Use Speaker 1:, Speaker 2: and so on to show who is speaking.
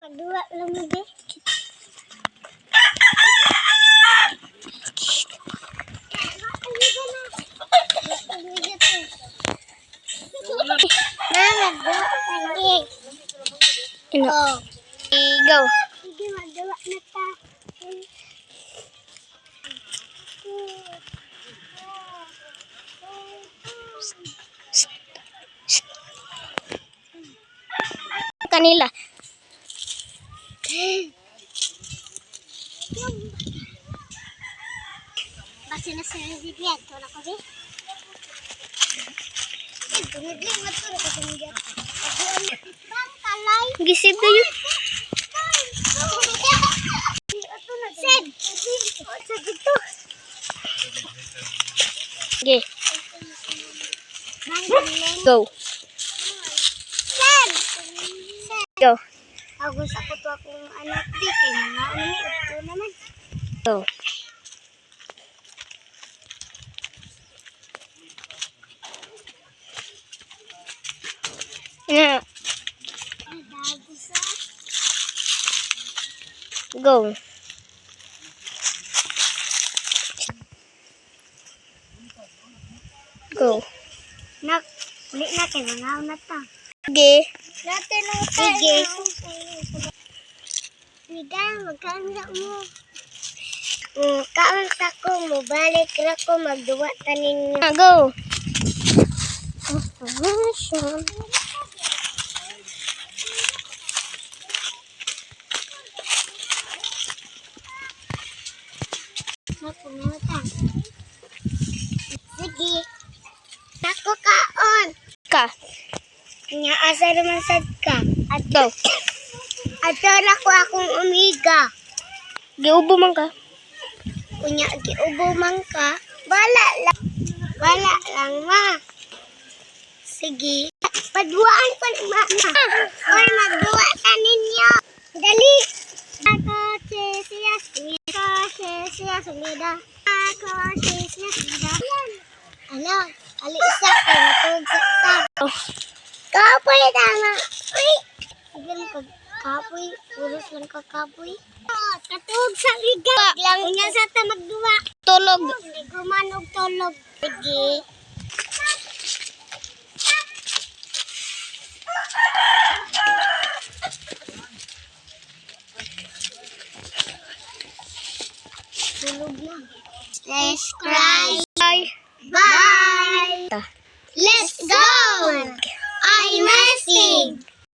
Speaker 1: Dua lang mo, be. Mama, dua lagi.
Speaker 2: Oh. Go.
Speaker 1: Sige, magawa na ta.
Speaker 2: Kanila.
Speaker 1: Basi na sa bibigyan. Ito na ko, be. Tumigling na ito. Tumigling. Bang, kalay.
Speaker 2: Gisib na yun.
Speaker 1: Sed. Sed ito.
Speaker 2: Okay.
Speaker 1: Bang, galing.
Speaker 2: Go.
Speaker 1: Sed.
Speaker 2: Go.
Speaker 1: Agus ako to akong anak di kay mga ano ito naman.
Speaker 2: Go. Yeah. Go. Go.
Speaker 1: Nak, di na kay mga na ta.
Speaker 2: Sige.
Speaker 1: Dati lang sige. Liga, magkanda mo. Kaon sa ko mo balik ra ko magduwa tanin niyo.
Speaker 2: Go.
Speaker 1: Sige. Nako kaon.
Speaker 2: Ka.
Speaker 1: Nya asa naman sad ka.
Speaker 2: Go.
Speaker 1: Adara ko akong umiga.
Speaker 2: Giubo man ka.
Speaker 1: Kunya giubo man ka. Bala lang. Bala lang ma. Sige. Paduaan pa ni mama. Or magduwa ka ninyo. Dali. Ako siya sumida. Ako siya sumida. Ano? Alisa ko. Matulog sa tabo. Kapoy tama. Uy. Sige mo kapoy. Puros lang ka kapoy. Katulog sa liga. Lang niya sa ta magduwa.
Speaker 2: Tulog.
Speaker 1: Hindi ko manog tulog. Sige. Tulog na. Subscribe.